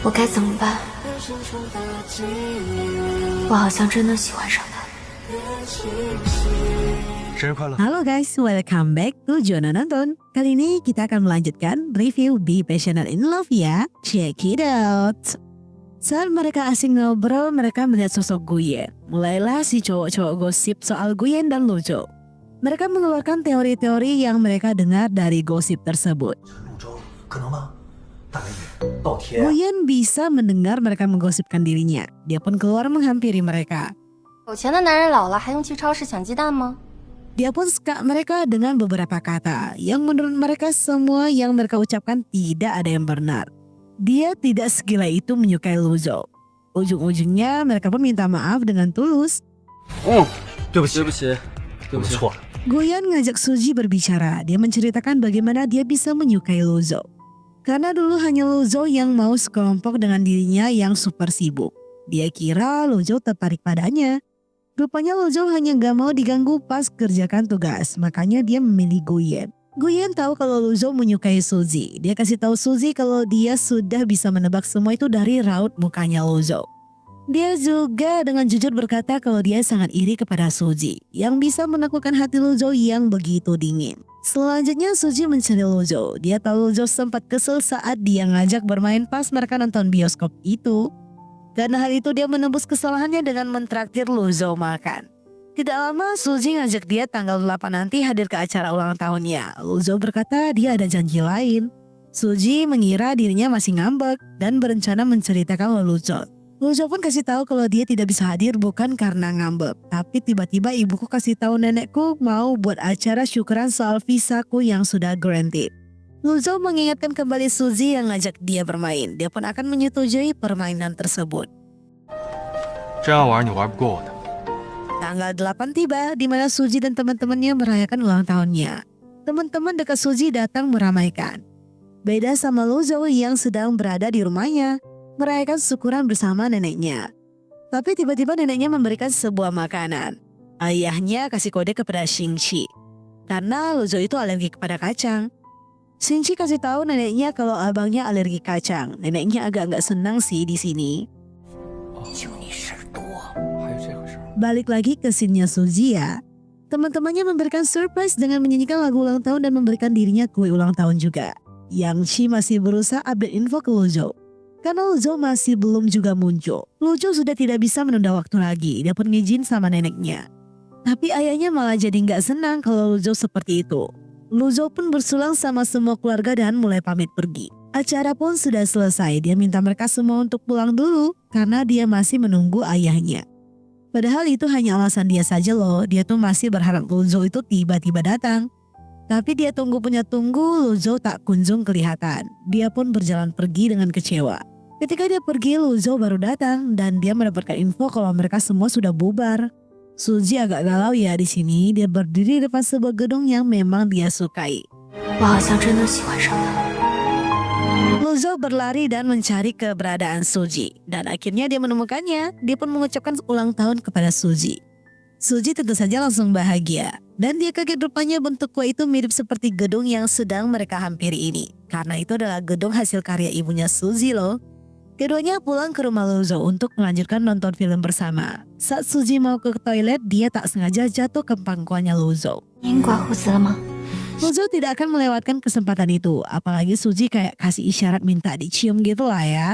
我该怎么办？我好像真的喜欢上他。生日快乐！ Halo guys, welcome back to Jono Nonton. Kali ini kita akan melanjutkan review Be Passionate in Love ya. Check it out. Saat mereka asing ngobrol, mereka melihat sosok Guyen. Mulailah si cowok-cowok gosip soal Guyen dan Lujo. Mereka mengeluarkan teori-teori yang mereka dengar dari gosip tersebut. Guyen bisa mendengar mereka menggosipkan dirinya. Dia pun keluar menghampiri mereka. 有钱的男人老了还用去超市抢鸡蛋吗？ Dia pun sekak mereka dengan beberapa kata yang menurut mereka semua yang mereka ucapkan tidak ada yang benar. Dia tidak segila itu menyukai Lujo. Ujung-ujungnya mereka pun minta maaf dengan tulus. 对不起，我们错了。 Guyen ngajak Suji berbicara. Dia menceritakan bagaimana dia bisa menyukai Lujo. Karena dulu hanya Lujo yang mau sekelompok dengan dirinya yang super sibuk. Dia kira Lujo tertarik padanya. Rupanya Lujo hanya gak mau diganggu pas kerjakan tugas, makanya dia memilih Guyen. Guyen tahu kalau Lujo menyukai Suji. Dia kasih tahu Suji kalau dia sudah bisa menebak semua itu dari raut mukanya Lujo. Dia juga dengan jujur berkata kalau dia sangat iri kepada Suji yang bisa menaklukkan hati Lujo yang begitu dingin. Selanjutnya Suji mencari Lujo. Dia tahu Lujo sempat kesel saat dia ngajak bermain pas mereka nonton bioskop itu. Karena hal itu dia menembus kesalahannya dengan mentraktir Lujo makan. Tidak lama Suji ngajak dia tanggal 8 nanti hadir ke acara ulang tahunnya. Lujo berkata dia ada janji lain. Suji mengira dirinya masih ngambek dan berencana menceritakan Lujo. Lujo pun kasih tahu kalau dia tidak bisa hadir bukan karena ngambek. Tapi tiba-tiba ibuku kasih tahu nenekku mau buat acara syukuran soal visaku yang sudah granted. Lujo mengingatkan kembali Suji yang ngajak dia bermain. Dia pun akan menyetujui permainan tersebut. 这样玩你玩不过我的。 Tanggal 8 tiba di mana Suji dan teman-temannya merayakan ulang tahunnya. Teman-teman dekat Suji datang meramaikan. Beda sama Lujo yang sedang berada di rumahnya merayakan syukuran bersama neneknya. Tapi tiba-tiba neneknya memberikan sebuah makanan. Ayahnya kasih kode kepada Xingqi karena Lujo itu alergi kepada kacang. Xingqi kasih tahu neneknya kalau abangnya alergi kacang. Neneknya agak nggak senang sih di sini. Balik lagi ke scene-nya Suji ya. Teman-temannya memberikan surprise dengan menyanyikan lagu ulang tahun dan memberikan dirinya kue ulang tahun juga. Yang Chi masih berusaha update info ke Lujo. Karena Lujo masih belum juga muncul. Lujo sudah tidak bisa menunda waktu lagi. Dia pun ngizin sama neneknya. Tapi ayahnya malah jadi nggak senang kalau Lujo seperti itu. Lujo pun bersulang sama semua keluarga dan mulai pamit pergi. Acara pun sudah selesai. Dia minta mereka semua untuk pulang dulu karena dia masih menunggu ayahnya. Padahal itu hanya alasan dia saja loh. Dia tuh masih berharap Lujo itu tiba-tiba datang. Tapi dia tunggu punya tunggu, Lujo tak kunjung kelihatan. Dia pun berjalan pergi dengan kecewa. Ketika dia pergi, Lujo baru datang dan dia mendapatkan info kalau mereka semua sudah bubar. Suji agak galau ya di sini. Dia berdiri di depan sebuah gedung yang memang dia sukai. 我好像真的喜欢上他。 Lujo berlari dan mencari keberadaan Suji. Dan akhirnya dia menemukannya. Dia pun mengucapkan ulang tahun kepada Suji. Suji tentu saja langsung bahagia. Dan dia kaget rupanya bentuk kue itu mirip seperti gedung yang sedang mereka hampiri ini. Karena itu adalah gedung hasil karya ibunya Suji loh. Keduanya pulang ke rumah Lujo untuk melanjutkan nonton film bersama. Saat Suji mau ke toilet, dia tak sengaja jatuh ke pangkuannya Lujo. 您刮胡子了吗？ Lujo tidak akan melewatkan kesempatan itu. Apalagi Suji kayak kasih isyarat minta dicium gitu lah ya.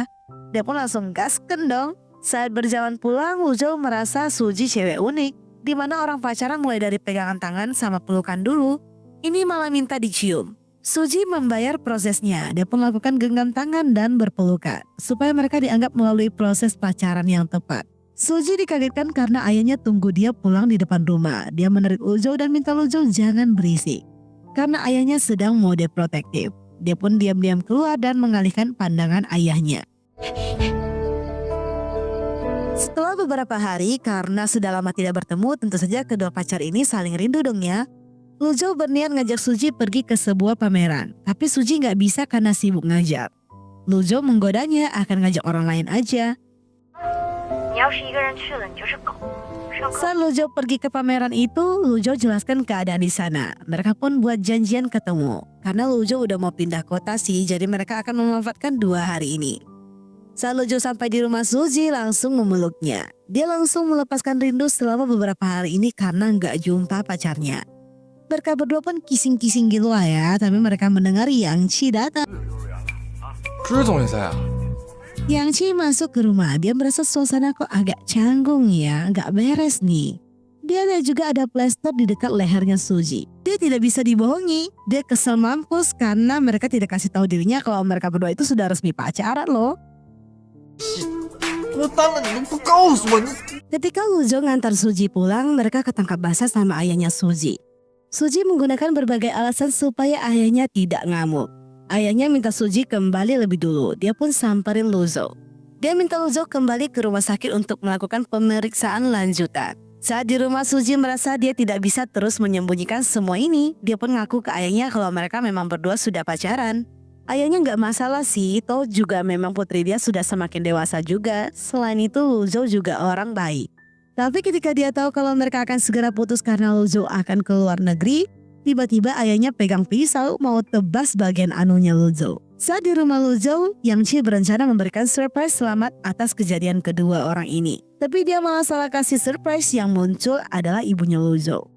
Dia pun langsung gasken dong. Saat berjalan pulang, Lujo merasa Suji cewek unik. Dimana orang pacaran mulai dari pegangan tangan sama pelukan dulu. Ini malah minta dicium. Suji membayar prosesnya. Dia pun lakukan genggam tangan dan berpelukan. Supaya mereka dianggap melalui proses pacaran yang tepat. Suji dikagetkan karena ayahnya tunggu dia pulang di depan rumah. Dia menarik Lujo dan minta Lujo jangan berisik. Karena ayahnya sedang mode protektif. Dia pun diam-diam keluar dan mengalihkan pandangan ayahnya. Setelah beberapa hari, karena sudah lama tidak bertemu, tentu saja kedua pacar ini saling rindu dong ya. Lujo berniat ngajak Suji pergi ke sebuah pameran, tapi Suji nggak bisa karena sibuk ngajar. Lujo menggodanya akan ngajak orang lain aja. Saat Lujo pergi ke pameran itu, Lujo jelaskan keadaan di sana. Mereka pun buat janjian ketemu. Karena Lujo udah mau pindah kota sih, jadi mereka akan memanfaatkan 2 hari ini. Saat Lojo sampai di rumah Suji langsung memeluknya. Dia langsung melepaskan rindu selama beberapa hari ini karena nggak jumpa pacarnya. Mereka berdua pun kissing-kissing gitu lah ya, tapi mereka mendengar Yang Chi datang. Yang Chi masuk ke rumah, dia merasa suasana kok agak canggung ya, nggak beres nih. Dia lihat juga ada plester di dekat lehernya Suji. Dia tidak bisa dibohongi, dia kesel mampus karena mereka tidak kasih tahu dirinya kalau mereka berdua itu sudah resmi pacaran loh. Ketika Lujo ngantar Suji pulang, mereka ketangkap basah sama ayahnya Suji. Suji menggunakan berbagai alasan supaya ayahnya tidak ngamuk. Ayahnya minta Suji kembali lebih dulu, dia pun samperin Lujo. Dia minta Lujo kembali ke rumah sakit untuk melakukan pemeriksaan lanjutan. Saat di rumah, Suji merasa dia tidak bisa terus menyembunyikan semua ini. Dia pun ngaku ke ayahnya kalau mereka memang berdua sudah pacaran. Ayahnya nggak masalah sih, toh juga memang putri dia sudah semakin dewasa juga. Selain itu Lujo juga orang baik. Tapi ketika dia tahu kalau mereka akan segera putus karena Lujo akan ke luar negeri, tiba-tiba ayahnya pegang pisau mau tebas bagian anunya Lujo. Saat di rumah Lujo, Yang Chi berencana memberikan surprise selamat atas kejadian kedua orang ini. Tapi dia malah salah kasih surprise, yang muncul adalah ibunya Lujo.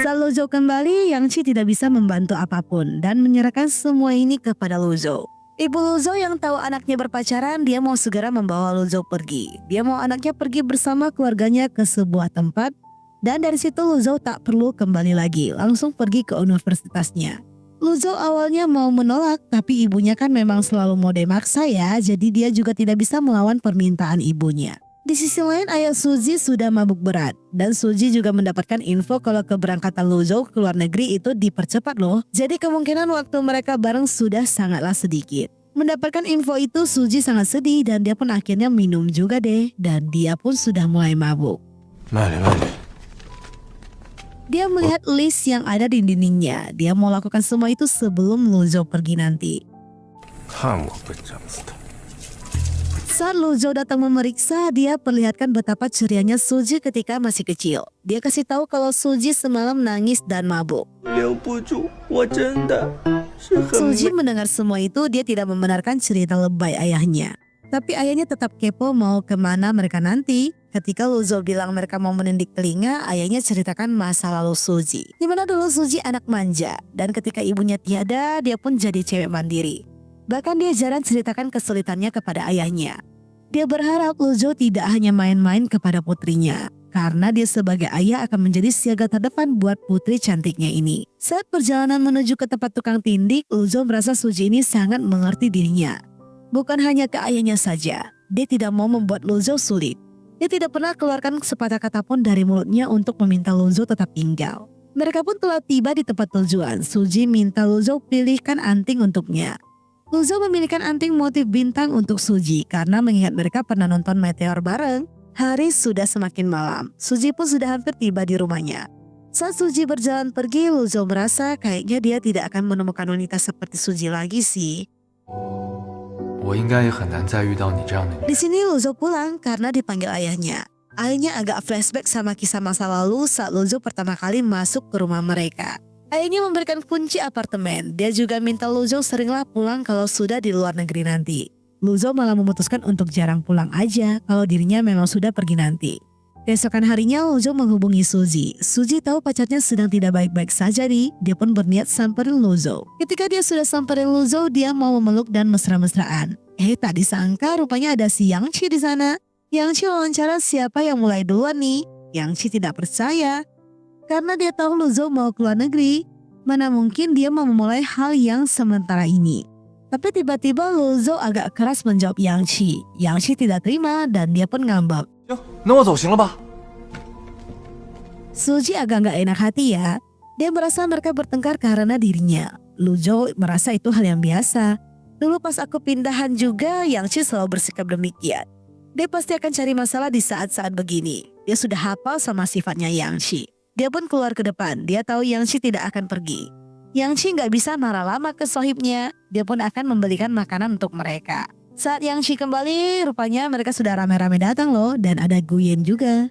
Saat Lujo kembali, Yang Chi tidak bisa membantu apapun dan menyerahkan semua ini kepada Lujo. Ibu Lujo yang tahu anaknya berpacaran, dia mau segera membawa Lujo pergi. Dia mau anaknya pergi bersama keluarganya ke sebuah tempat, dan dari situ Lujo tak perlu kembali lagi, langsung pergi ke universitasnya. Lujo awalnya mau menolak, tapi ibunya kan memang selalu mode maksa ya, jadi dia juga tidak bisa melawan permintaan ibunya. Di sisi lain, ayah Suji sudah mabuk berat, dan Suji juga mendapatkan info kalau keberangkatan Lujo ke luar negeri itu dipercepat loh. Jadi kemungkinan waktu mereka bareng sudah sangatlah sedikit. Mendapatkan info itu, Suji sangat sedih dan dia pun akhirnya minum juga deh, dan dia pun sudah mulai mabuk. Dia melihat list yang ada di dindingnya. Dia mau lakukan semua itu sebelum Lujo pergi nanti. Saat Lujo datang memeriksa, dia perlihatkan betapa cerianya Suji ketika masih kecil. Dia kasih tahu kalau Suji semalam nangis dan mabuk. Suji mendengar semua itu, dia tidak membenarkan cerita lebay ayahnya. Tapi ayahnya tetap kepo mau kemana mereka nanti. Ketika Lujo bilang mereka mau menendik telinga, ayahnya ceritakan masa lalu Suji. Dimana dulu Suji anak manja, dan ketika ibunya tiada, dia pun jadi cewek mandiri. Bahkan dia jarang ceritakan kesulitannya kepada ayahnya. Dia berharap Lujo tidak hanya main-main kepada putrinya, karena dia sebagai ayah akan menjadi siaga terdepan buat putri cantiknya ini. Saat perjalanan menuju ke tempat tukang tindik, Lujo merasa Suji ini sangat mengerti dirinya. Bukan hanya ke ayahnya saja, dia tidak mau membuat Lujo sulit. Dia tidak pernah keluarkan sepatah kata pun dari mulutnya untuk meminta Lujo tetap tinggal. Mereka pun telah tiba di tempat tujuan. Suji minta Lujo pilihkan anting untuknya. Lujo memilihkan anting motif bintang untuk Suji karena mengingat mereka pernah nonton meteor bareng. Hari sudah semakin malam. Suji pun sudah hampir tiba di rumahnya. Saat Suji berjalan pergi, Lujo merasa kayaknya dia tidak akan menemukan wanita seperti Suji lagi sih. Di sini Lujo pulang karena dipanggil ayahnya. Ayahnya agak flashback sama kisah masa lalu saat Lujo pertama kali masuk ke rumah mereka. Ayahnya memberikan kunci apartemen. Dia juga minta Lujo seringlah pulang kalau sudah di luar negeri nanti. Lujo malah memutuskan untuk jarang pulang aja kalau dirinya memang sudah pergi nanti. Keesokan harinya Lujo menghubungi Suji. Suji tahu pacarnya sedang tidak baik-baik saja nih. Dia pun berniat samperin Lujo. Ketika dia sudah samperin Lujo, dia mau memeluk dan mesra-mesraan. Tak disangka rupanya ada si Yang Chi di sana. Yang Chi wawancara siapa yang mulai duluan nih. Yang Chi tidak percaya. Karena dia tahu Lujo mau keluar negeri, mana mungkin dia mau memulai hal yang sementara ini. Tapi tiba-tiba Lujo agak keras menjawab Yang Chi. Yang Chi tidak terima dan dia pun ngambek. Suji agak gak enak hati ya. Dia merasa mereka bertengkar karena dirinya. Lujo merasa itu hal yang biasa. Dulu pas aku pindahan juga, Yang Chi selalu bersikap demikian. Dia pasti akan cari masalah di saat-saat begini. Dia sudah hafal sama sifatnya Yang Chi. Dia pun keluar ke depan. Dia tahu Yang Chi tidak akan pergi. Yang Chi gak bisa marah lama ke sohibnya. Dia pun akan membelikan makanan untuk mereka. Saat Yang Chi kembali, rupanya mereka sudah rame-rame datang loh. Dan ada Guyen juga.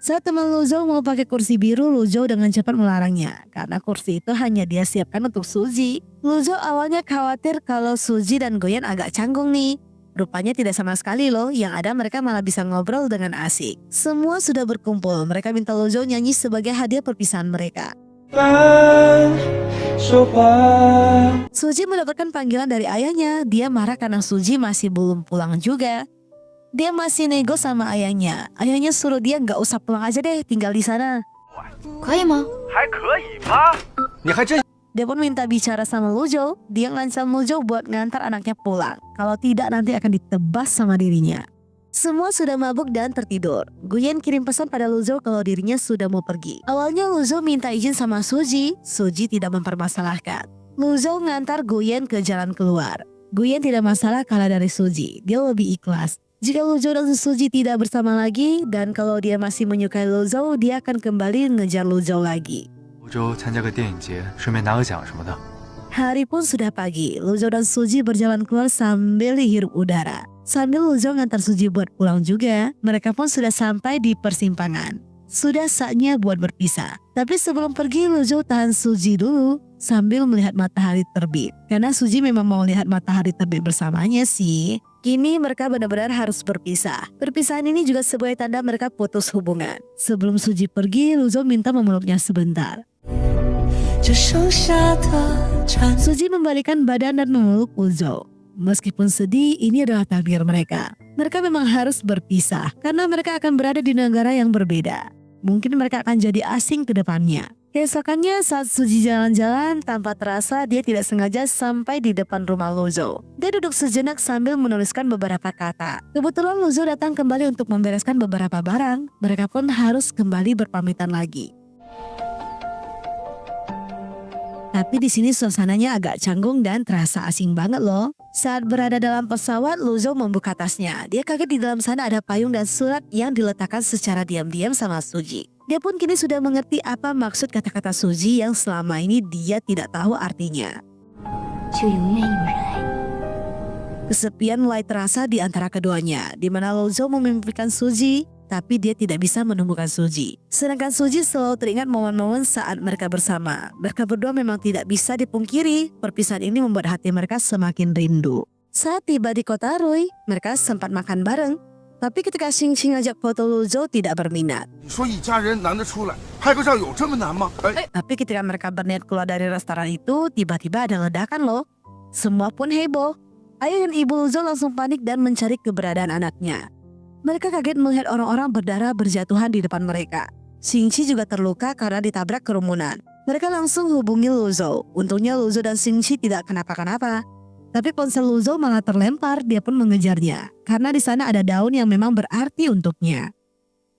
Saat teman Luzhou mau pakai kursi biru, Luzhou dengan cepat melarangnya karena kursi itu hanya dia siapkan untuk Suzy. Luzhou awalnya khawatir kalau Suzy dan Goyen agak canggung nih. Rupanya tidak sama sekali loh, yang ada mereka malah bisa ngobrol dengan asik. Semua sudah berkumpul, mereka minta Luzhou nyanyi sebagai hadiah perpisahan mereka. Suzy mendapatkan panggilan dari ayahnya. Dia marah karena Suzy masih belum pulang juga. Dia masih nego sama ayahnya. Ayahnya suruh dia nggak usah pulang aja deh, tinggal di sana. Dia pun minta bicara sama Luzhou. Dia ngancam Luzhou buat ngantar anaknya pulang. Kalau tidak nanti akan ditebas sama dirinya. Semua sudah mabuk dan tertidur. Goyen kirim pesan pada Luzhou kalau dirinya sudah mau pergi. Awalnya Luzhou minta izin sama Suzy. Suzy tidak mempermasalahkan. Luzhou ngantar Goyen ke jalan keluar. Goyen tidak masalah kalah dari Suzy. Dia lebih ikhlas. Jika Luzhou dan Suzy tidak bersama lagi, dan kalau dia masih menyukai Luzhou, dia akan kembali ngejar Luzhou lagi. Hari pun sudah pagi. Luzhou dan Suzy berjalan keluar sambil hirup udara. Sambil Luzhou ngantar Suzy buat pulang juga, mereka pun sudah sampai di persimpangan. Sudah saatnya buat berpisah. Tapi sebelum pergi, Luzhou tahan Suzy dulu sambil melihat matahari terbit. Karena Suzy memang mau lihat matahari terbit bersamanya sih. Kini mereka benar-benar harus berpisah. Perpisahan ini juga sebagai tanda mereka putus hubungan. Sebelum Suzy pergi, Luzhou minta memeluknya sebentar. Suzy membalikan badan dan memeluk Luzhou. Meskipun sedih, ini adalah takdir mereka. Mereka memang harus berpisah karena mereka akan berada di negara yang berbeda. Mungkin mereka akan jadi asing ke depannya. Keesokannya saat Suzy jalan-jalan, tanpa terasa dia tidak sengaja sampai di depan rumah Luzhou. Dia duduk sejenak sambil menuliskan beberapa kata. Kebetulan Luzhou datang kembali untuk membereskan beberapa barang. Mereka pun harus kembali berpamitan lagi. Tapi di sini suasananya agak canggung dan terasa asing banget loh. Saat berada dalam pesawat, Luzhou membuka tasnya. Dia kaget di dalam sana ada payung dan surat yang diletakkan secara diam-diam sama Suzy. Dia pun kini sudah mengerti apa maksud kata-kata Suzy yang selama ini dia tidak tahu artinya. Kesepian mulai terasa di antara keduanya, di mana Luzhou memimpikan Suzy, tapi dia tidak bisa menemukan Suzy. Sedangkan Suzy selalu teringat momen-momen saat mereka bersama. Mereka berdua memang tidak bisa dipungkiri, perpisahan ini membuat hati mereka semakin rindu. Saat tiba di kota Rui, mereka sempat makan bareng. Tapi ketika Xingqing ajak foto, Luzhou tidak berminat. Tapi ketika mereka berniat keluar dari restoran itu, tiba-tiba ada ledakan loh. Semua pun heboh. Ayah dan ibu Luzhou langsung panik dan mencari keberadaan anaknya. Mereka kaget melihat orang-orang berdarah berjatuhan di depan mereka. Xingqi juga terluka karena ditabrak kerumunan. Mereka langsung hubungi Luzhou. Untungnya Luzhou dan Xingqi tidak kenapa-kenapa. Tapi ponsel Luzhou malah terlempar, dia pun mengejarnya. Karena di sana ada daun yang memang berarti untuknya.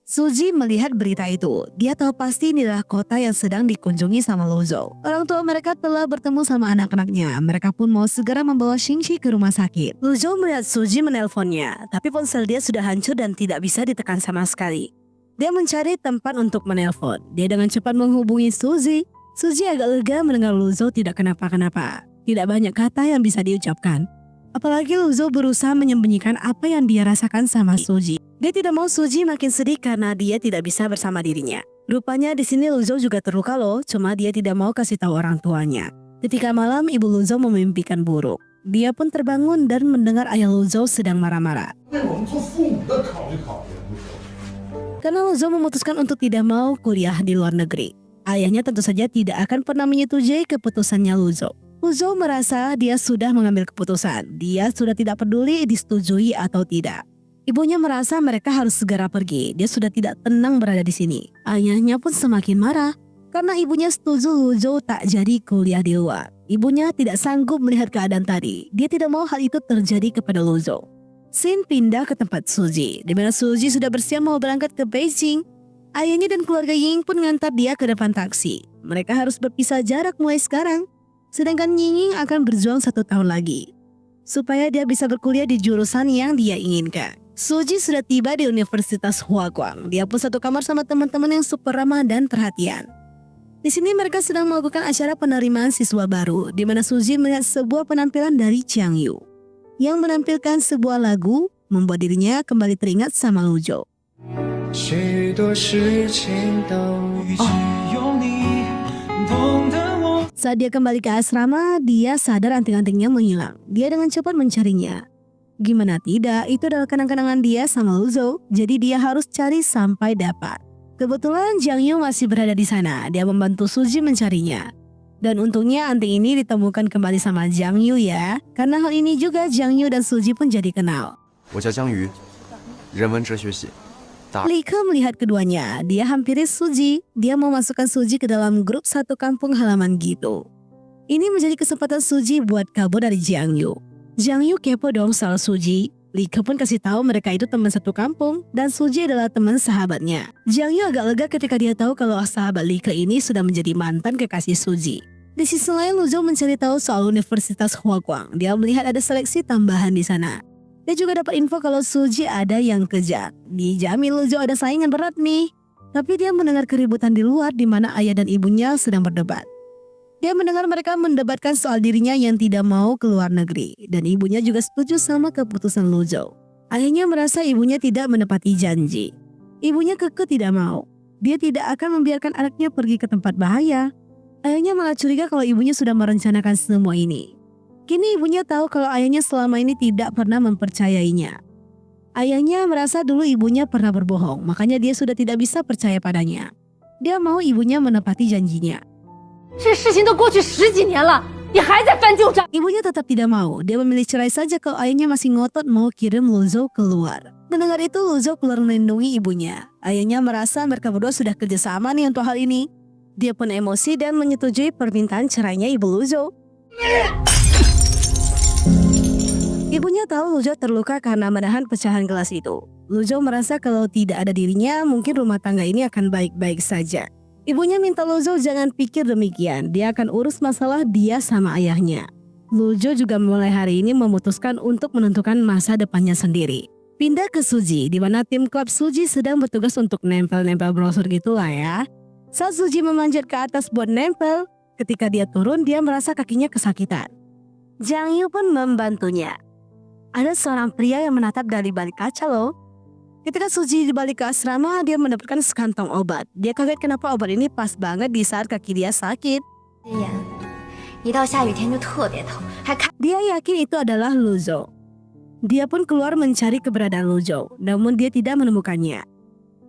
Suzy melihat berita itu. Dia tahu pasti ini adalah kota yang sedang dikunjungi sama Luzhou. Orang tua mereka telah bertemu sama anak-anaknya. Mereka pun mau segera membawa Xingqi ke rumah sakit. Luzhou melihat Suzy menelponnya. Tapi ponsel dia sudah hancur dan tidak bisa ditekan sama sekali. Dia mencari tempat untuk menelpon. Dia dengan cepat menghubungi Suzy. Suzy agak lega mendengar Luzhou tidak kenapa-kenapa. Tidak banyak kata yang bisa diucapkan. Apalagi Luzhou berusaha menyembunyikan apa yang dia rasakan sama Suzy. Dia tidak mau Suzy makin sedih karena dia tidak bisa bersama dirinya. Rupanya di sini Luzhou juga terluka loh, cuma dia tidak mau kasih tahu orang tuanya. Ketika malam, ibu Luzhou memimpikan buruk. Dia pun terbangun dan mendengar ayah Luzhou sedang marah-marah. Karena Luzhou memutuskan untuk tidak mau kuliah di luar negeri. Ayahnya tentu saja tidak akan pernah menyetujui keputusannya Luzhou. Luzhou merasa dia sudah mengambil keputusan. Dia sudah tidak peduli disetujui atau tidak. Ibunya merasa mereka harus segera pergi. Dia sudah tidak tenang berada di sini. Ayahnya pun semakin marah karena ibunya setuju Luzhou tak jadi kuliah di luar. Ibunya tidak sanggup melihat keadaan tadi. Dia tidak mau hal itu terjadi kepada Luzhou. Scene pindah ke tempat Suzy, di mana Suzy sudah bersiap mau berangkat ke Beijing. Ayahnya dan keluarga Ying pun ngantar dia ke depan taksi. Mereka harus berpisah jarak mulai sekarang. Sedangkan Ying akan berjuang 1 tahun lagi supaya dia bisa berkuliah di jurusan yang dia inginkan. Suzy sudah tiba di Universitas Huaguang. Dia pun satu kamar sama teman-teman yang super ramah dan perhatian. Di sini mereka sedang melakukan acara penerimaan siswa baru, di mana Suzy melihat sebuah penampilan dari Chiang Yu yang menampilkan sebuah lagu membuat dirinya kembali teringat sama Luzhou. Saat dia kembali ke asrama, dia sadar anting-antingnya menghilang. Dia dengan cepat mencarinya. Gimana tidak, itu adalah kenang-kenangan dia sama Luzhou, jadi dia harus cari sampai dapat. Kebetulan Jiang Yu masih berada di sana. Dia membantu Suji mencarinya. Dan untungnya anting ini ditemukan kembali sama Jiang Yu ya. Karena hal ini juga Jiang Yu dan Suji pun jadi kenal. 我叫江瑜，人文哲学系。 Li Ke melihat keduanya. Dia hampiri Suji. Dia mau masukkan Suji ke dalam grup satu kampung halaman gitu. Ini menjadi kesempatan Suji buat kabur dari Jiang Yu. Jiang Yu kepo dong soal Suji. Li Ke pun kasih tahu mereka itu teman satu kampung dan Suji adalah teman sahabatnya. Jiang Yu agak lega ketika dia tahu kalau sahabat Li Ke ini sudah menjadi mantan kekasih Suji. Di sisi lain, Luzhou mencari tahu soal Universitas Huaguang. Dia melihat ada seleksi tambahan di sana. Dia juga dapat info kalau Suji ada yang kejar. Dijamin Luzhou ada saingan berat nih. Tapi dia mendengar keributan di luar di mana ayah dan ibunya sedang berdebat. Dia mendengar mereka mendebatkan soal dirinya yang tidak mau keluar negeri. Dan ibunya juga setuju sama keputusan Luzhou. Ayahnya merasa ibunya tidak menepati janji. Ibunya kekeh tidak mau. Dia tidak akan membiarkan anaknya pergi ke tempat bahaya. Ayahnya malah curiga kalau ibunya sudah merencanakan semua ini. Kini ibunya tahu kalau ayahnya selama ini tidak pernah mempercayainya. Ayahnya merasa dulu ibunya pernah berbohong, makanya dia sudah tidak bisa percaya padanya. Dia mau ibunya menepati janjinya. Ibunya tetap tidak mau. Dia memilih cerai saja kalau ayahnya masih ngotot mau kirim Luzhou keluar. Mendengar itu, Luzhou keluar melindungi ibunya. Ayahnya merasa mereka berdua sudah kerjasama nih untuk hal ini. Dia pun emosi dan menyetujui permintaan cerainya ibu Luzhou. Ibunya tahu Luzhou terluka karena menahan pecahan gelas itu. Luzhou merasa kalau tidak ada dirinya, mungkin rumah tangga ini akan baik-baik saja. Ibunya minta Luzhou jangan pikir demikian, dia akan urus masalah dia sama ayahnya. Luzhou juga mulai hari ini memutuskan untuk menentukan masa depannya sendiri. Pindah ke Suji, di mana tim klub Suji sedang bertugas untuk nempel-nempel brosur gitulah ya. Saat Suji memanjat ke atas buat nempel, ketika dia turun dia merasa kakinya kesakitan. Jiang Yu pun membantunya. Ada seorang pria yang menatap dari balik kaca loh. Ketika Suji dibalik ke asrama, dia mendapatkan sekantong obat. Dia kaget kenapa obat ini pas banget di saat kaki dia sakit. Dia yakin itu adalah Luzhou. Dia pun keluar mencari keberadaan Luzhou, namun dia tidak menemukannya.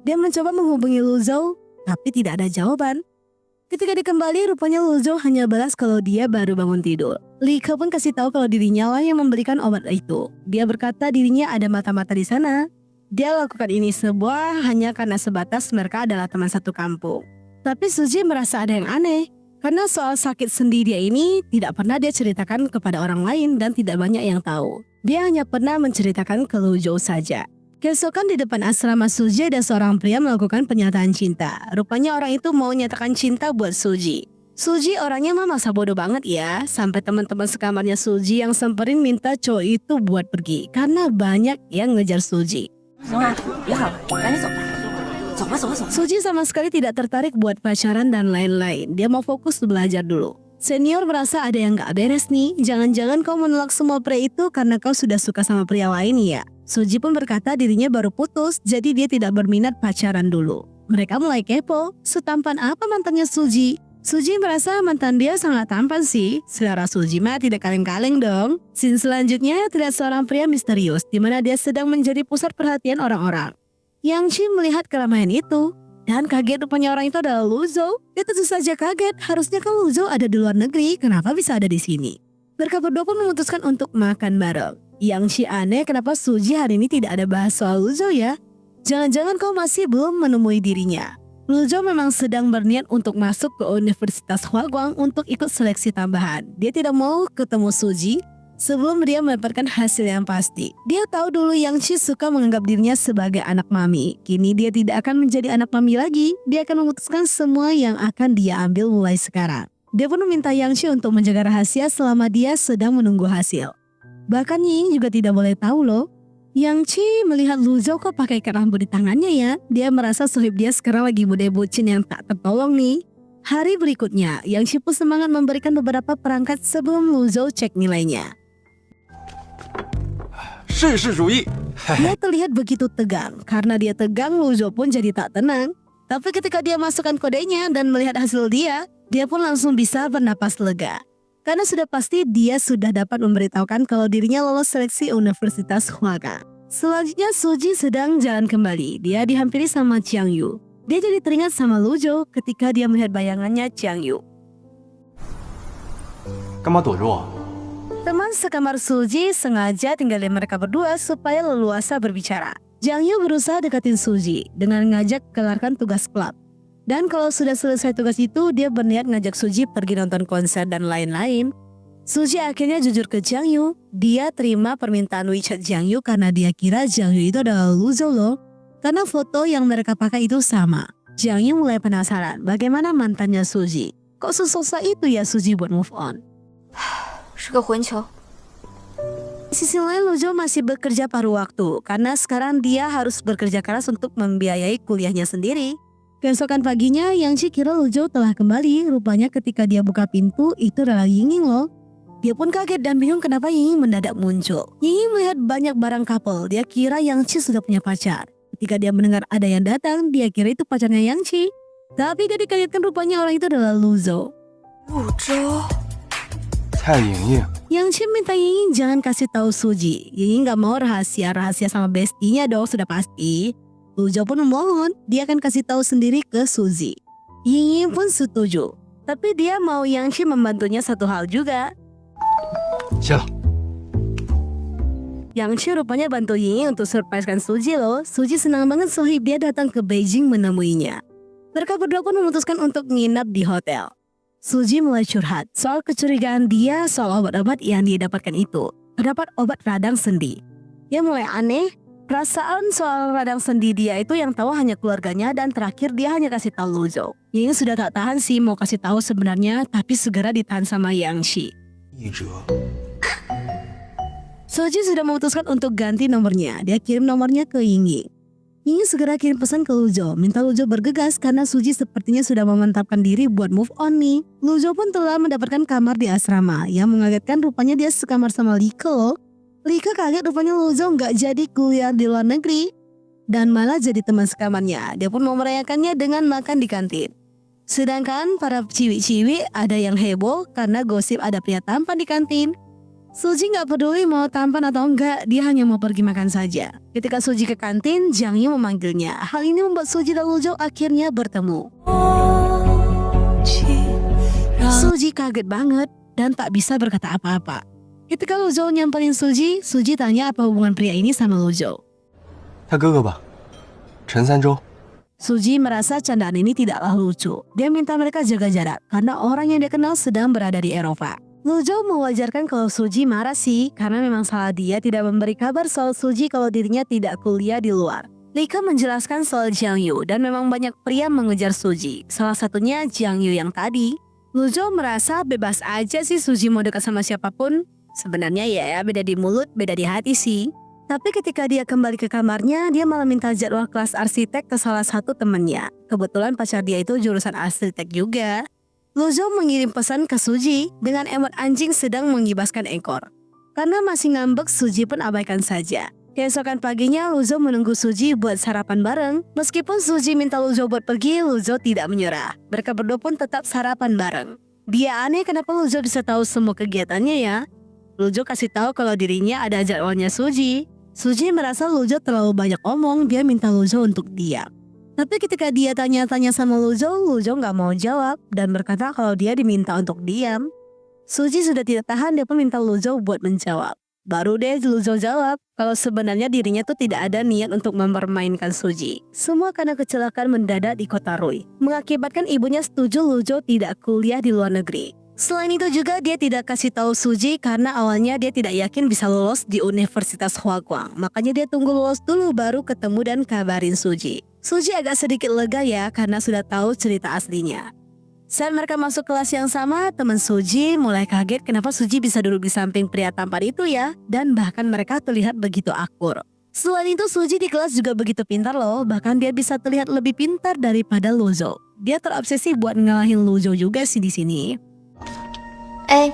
Dia mencoba menghubungi Luzhou, tapi tidak ada jawaban. Ketika dia kembali, rupanya Luzhou hanya balas kalau dia baru bangun tidur. Li Ke pun kasih tahu kalau dirinya lah yang memberikan obat itu. Dia berkata dirinya ada mata-mata di sana. Dia lakukan ini hanya karena sebatas mereka adalah teman satu kampung. Tapi Suji merasa ada yang aneh. Karena soal sakit sendiri ini tidak pernah dia ceritakan kepada orang lain dan tidak banyak yang tahu. Dia hanya pernah menceritakan ke Luzhou saja. Keesokan di depan asrama Suji ada seorang pria melakukan pernyataan cinta. Rupanya orang itu mau nyatakan cinta buat Suji. Suji orangnya mah masa bodoh banget ya. Sampai teman-teman sekamarnya Suji yang semperin minta cowok itu buat pergi. Karena banyak yang ngejar Suji. Suji sama sekali tidak tertarik buat pacaran dan lain-lain. Dia mau fokus belajar dulu. Senior merasa ada yang gak beres nih. Jangan-jangan kau menolak semua pria itu karena kau sudah suka sama pria lain ya. Suji pun berkata dirinya baru putus, jadi dia tidak berminat pacaran dulu. Mereka mulai kepo, setampan apa mantannya Suji? Suji merasa mantan dia sangat tampan sih. Selera Suji mah tidak kaleng-kaleng dong. Scene selanjutnya terlihat seorang pria misterius di mana dia sedang menjadi pusat perhatian orang-orang. Yang Chi melihat keramaian itu dan kaget rupanya orang itu adalah Luzhou. Dia tentu saja kaget, harusnya kan Luzhou ada di luar negeri, kenapa bisa ada di sini? Mereka berdua pun memutuskan untuk makan bareng. Yang Chi aneh kenapa Suji hari ini tidak ada bahas soal Luzhou ya? Jangan-jangan kau masih belum menemui dirinya. Luzhou memang sedang berniat untuk masuk ke Universitas Huaguang untuk ikut seleksi tambahan. Dia tidak mau ketemu Suji sebelum dia mendapatkan hasil yang pasti. Dia tahu dulu Yang Chi suka menganggap dirinya sebagai anak mami. Kini dia tidak akan menjadi anak mami lagi. Dia akan memutuskan semua yang akan dia ambil mulai sekarang. Dia pun meminta Yang Chi untuk menjaga rahasia selama dia sedang menunggu hasil. Bahkan Ying juga tidak boleh tahu loh. Yang Chi melihat Luzhou kok pakai ikat rambut di tangannya ya. Dia merasa sohib dia sekarang lagi bude bucin yang tak tertolong nih. Hari berikutnya, Yang Chi pun semangat memberikan beberapa perangkat sebelum Luzhou cek nilainya. 绅士主义。 Dia terlihat begitu tegang. Karena dia tegang, Luzo pun jadi tak tenang. Tapi ketika dia masukkan kodenya dan melihat hasil dia pun langsung bisa bernapas lega. Karena sudah pasti dia sudah dapat memberitahukan kalau dirinya lolos seleksi Universitas Hwagang. Selanjutnya Suji sedang jalan kembali. Dia dihampiri sama Chiang Yu. Dia jadi teringat sama Luzo ketika dia melihat bayangannya Chiang Yu. 干嘛躲着我？ Teman sekamar Suji sengaja tinggalin mereka berdua supaya leluasa berbicara. Jiang Yu berusaha deketin Suji dengan ngajak kelarkan tugas klub. Dan kalau sudah selesai tugas itu, dia berniat ngajak Suji pergi nonton konser dan lain-lain. Suji akhirnya jujur ke Jiang Yu. Dia terima permintaan WeChat Jiang Yu karena dia kira Jiang Yu itu adalah Luzo loh. Karena foto yang mereka pakai itu sama. Jiang Yu mulai penasaran bagaimana mantannya Suji. Kok susah itu ya Suji buat move on? 是个混球。 Di sisi lain Luzo masih bekerja paruh waktu karena sekarang dia harus bekerja keras untuk membiayai kuliahnya sendiri. Keesokan paginya Yang Chi kira Luzo telah kembali. Rupanya ketika dia buka pintu itu adalah Ying loh. Dia pun kaget dan bingung kenapa Ying mendadak muncul. Ying melihat banyak barang couple. Dia kira Yang Chi sudah punya pacar. Ketika dia mendengar ada yang datang, dia kira itu pacarnya Yang Chi. Tapi dia dikagetkan rupanya orang itu adalah Luzo. 陆舟， 蔡莹莹， Yang Chi minta Ying jangan kasih tahu Suji. Ying gak mau rahasia sama bestinya dong, sudah pasti. Luzo pun memohon, dia akan kasih tahu sendiri ke Suji. Ying pun setuju. Tapi dia mau Yang Chi membantunya satu hal juga. 谢了。 Yang Chi rupanya bantu Ying untuk surprisekan Suji loh. Suji senang banget sohib dia datang ke Beijing menemuinya. Mereka berdua pun memutuskan untuk nginap di hotel. Suji mulai curhat soal kecurigaan dia soal obat-obat yang dia dapatkan itu. Terdapat obat radang sendi. Dia mulai aneh. Perasaan soal radang sendi dia itu yang tahu hanya keluarganya dan terakhir dia hanya kasih tahu Luzo. Ying sudah tak tahan sih mau kasih tahu sebenarnya tapi segera ditahan sama Yang Chi. 一哲， Suji sudah memutuskan untuk ganti nomornya. Dia kirim nomornya ke Ying. Ying segera kirim pesan ke Luzo, minta Luzo bergegas karena Suji sepertinya sudah memantapkan diri buat move on nih. Luzo pun telah mendapatkan kamar di asrama. Yang mengagetkan rupanya dia sekamar sama Lika loh. Lika kaget rupanya Luzo nggak jadi kuliah di luar negeri dan malah jadi teman sekamarnya. Dia pun mau merayakannya dengan makan di kantin. Sedangkan para ciwi-ciwi ada yang heboh karena gosip ada pria tampan di kantin. Suji nggak peduli mau tampan atau enggak, dia hanya mau pergi makan saja. Ketika Suji ke kantin, Jiang Yu memanggilnya. Hal ini membuat Suji dan Luzo akhirnya bertemu. Suji kaget banget dan tak bisa berkata apa-apa. Ketika Luzo nyamperin Suji, Suji tanya apa hubungan pria ini sama Luzo. 他哥哥吧，陈三周。 Suji merasa candaan ini tidaklah lucu. Dia minta mereka jaga jarak karena orang yang dia kenal sedang berada di Eropa. Luzo mewajarkan kalau Suji marah sih karena memang salah dia tidak memberi kabar soal Suji kalau dirinya tidak kuliah di luar. Lika menjelaskan soal Jiang Yu dan memang banyak pria mengejar Suji. Salah satunya Jiang Yu yang tadi. Luzo merasa bebas aja sih Suji mau dekat sama siapapun. Sebenarnya ya beda di mulut, beda di hati sih. Tapi ketika dia kembali ke kamarnya, dia malah minta jadwal kelas arsitek ke salah satu temannya. Kebetulan pacar dia itu jurusan arsitek juga. Luzo mengirim pesan ke Suji dengan emot anjing sedang mengibaskan ekor. Karena masih ngambek, Suji pun abaikan saja. Keesokan paginya, Luzo menunggu Suji buat sarapan bareng. Meskipun Suji minta Luzo buat pergi, Luzo tidak menyerah. Mereka berdua pun tetap sarapan bareng. Dia aneh kenapa Luzo bisa tahu semua kegiatannya ya. Luzo kasih tahu kalau dirinya ada jadwalnya Suji. Suji merasa Luzo terlalu banyak omong, dia minta Luzo untuk diam. Tapi ketika dia tanya-tanya sama Luzo nggak mau jawab dan berkata kalau dia diminta untuk diam. Suji sudah tidak tahan, dia pun minta Luzo buat menjawab. Baru deh Luzo jawab kalau sebenarnya dirinya tuh tidak ada niat untuk mempermainkan Suji. Semua karena kecelakaan mendadak di kota Rui, mengakibatkan ibunya setuju Luzo tidak kuliah di luar negeri. Selain itu juga dia tidak kasih tahu Suji karena awalnya dia tidak yakin bisa lolos di Universitas Hwagang. Makanya dia tunggu lolos dulu baru ketemu dan kabarin Suji. Suji agak sedikit lega ya karena sudah tahu cerita aslinya. Saat mereka masuk kelas yang sama, teman Suji mulai kaget kenapa Suji bisa duduk di samping pria tampan itu ya. Dan bahkan mereka terlihat begitu akur. Selain itu Suji di kelas juga begitu pintar loh. Bahkan dia bisa terlihat lebih pintar daripada Luzo. Dia terobsesi buat ngalahin Luzo juga sih di sini. 哎，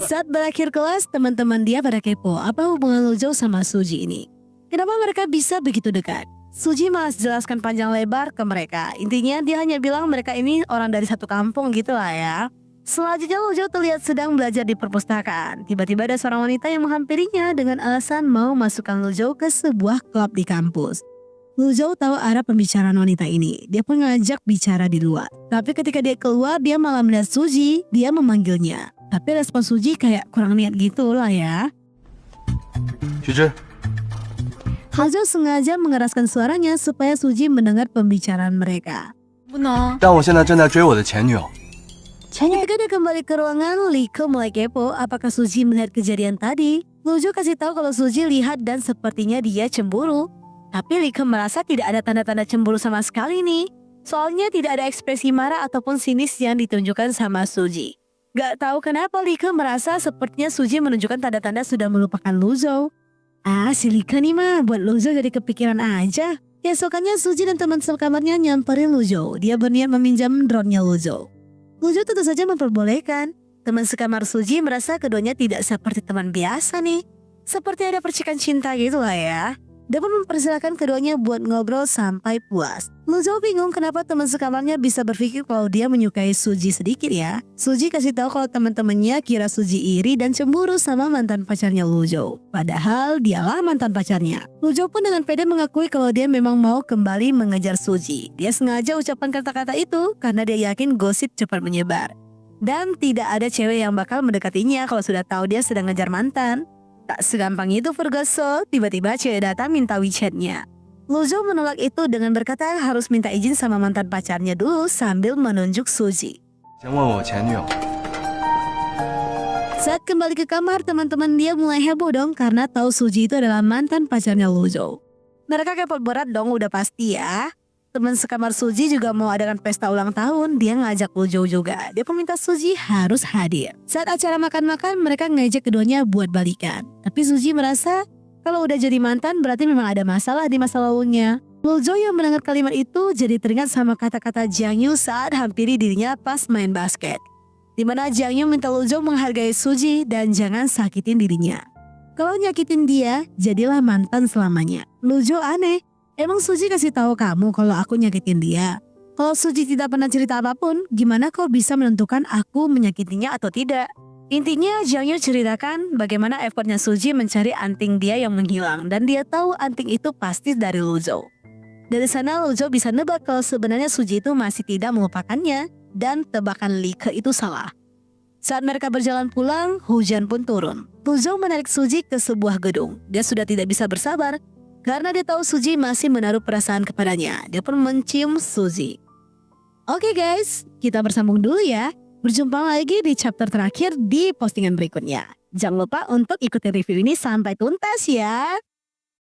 Saat berakhir kelas, teman-teman dia pada kepo apa hubungan Luzhou sama Suji ini. Kenapa mereka bisa begitu dekat? Suji malas jelaskan panjang lebar ke mereka. Intinya dia hanya bilang mereka ini orang dari satu kampung gitu lah ya. Selanjutnya Luzhou terlihat sedang belajar di perpustakaan. Tiba-tiba ada seorang wanita yang menghampirinya dengan alasan mau masukkan Luzhou ke sebuah klub di kampus. Luzhou tahu arah pembicaraan wanita ini. Dia pun ngajak bicara di luar. Tapi ketika dia keluar, dia malah melihat Suji. Dia memanggilnya. Tapi respon Suji kayak kurang niat gitu lah ya. 徐之， Luzhou sengaja mengeraskan suaranya supaya Suji mendengar pembicaraan mereka. 不能， 但我现在正在追我的前女友。 Ketika dia kembali ke ruangan, Liko mulai kepo apakah Suji melihat kejadian tadi. Luzhou kasih tahu kalau Suji lihat dan sepertinya dia cemburu. Tapi Liko merasa tidak ada tanda-tanda cemburu sama sekali nih. Soalnya tidak ada ekspresi marah ataupun sinis yang ditunjukkan sama Suji. Gak tahu kenapa Liko merasa sepertinya Suji menunjukkan tanda-tanda sudah melupakan Luzhou. Si Liko nih mah buat Luzhou jadi kepikiran aja. Keesokannya Suji dan teman sekamarnya nyamperin Luzhou. Dia berniat meminjam drone-nya Luzhou. Luzhou tentu saja memperbolehkan. Teman sekamar Suji merasa keduanya tidak seperti teman biasa nih. Seperti ada percikan cinta gitu lah ya. Dia pun mempersilahkan keduanya buat ngobrol sampai puas. Luzhou bingung kenapa teman sekamarnya bisa berpikir kalau dia menyukai Suji sedikit ya. Suji kasih tahu kalau teman-temannya kira Suji iri dan cemburu sama mantan pacarnya Luzhou. Padahal dialah mantan pacarnya. Luzhou pun dengan pede mengakui kalau dia memang mau kembali mengejar Suji. Dia sengaja ucapkan kata-kata itu karena dia yakin gosip cepat menyebar. Dan tidak ada cewek yang bakal mendekatinya kalau sudah tahu dia sedang ngejar mantan. Tak segampang itu Ferguson, tiba-tiba cewek datang minta WeChat-nya. Luzhou menolak itu dengan berkata harus minta izin sama mantan pacarnya dulu sambil menunjuk Suji. 先问我前女友。 Saat kembali ke kamar, teman-teman dia mulai heboh dong karena tahu Suji itu adalah mantan pacarnya Luzhou. Mereka kepo berat dong udah pasti ya. Teman sekamar Suji juga mau adakan pesta ulang tahun, dia ngajak Luzhou juga. Dia pun minta Suji harus hadir. Saat acara makan-makan, mereka ngajak keduanya buat balikan. Tapi Suji merasa kalau udah jadi mantan berarti memang ada masalah di masa lalunya. Luzhou yang mendengar kalimat itu jadi teringat sama kata-kata Jiang Yu saat hampiri dirinya pas main basket. Dimana Jiang Yu minta Luzhou menghargai Suji dan jangan sakitin dirinya. Kalau nyakitin dia, jadilah mantan selamanya. Luzhou aneh. Emang Suji kasih tahu kamu kalau aku nyakitin dia? Kalau Suji tidak pernah cerita apapun, gimana kau bisa menentukan aku menyakitinya atau tidak? Intinya Jiang Yu ceritakan bagaimana effortnya Suji mencari anting dia yang menghilang dan dia tahu anting itu pasti dari Luzhou. Dari sana Luzhou bisa nebak kalau sebenarnya Suji itu masih tidak melupakannya dan tebakan Liko itu salah. Saat mereka berjalan pulang, hujan pun turun. Luzhou menarik Suji ke sebuah gedung. Dia sudah tidak bisa bersabar karena dia tahu Suji masih menaruh perasaan kepadanya. Dia pun mencium Suji. Oke guys, kita bersambung dulu ya. Berjumpa lagi di chapter terakhir di postingan berikutnya. Jangan lupa untuk ikuti review ini sampai tuntas ya.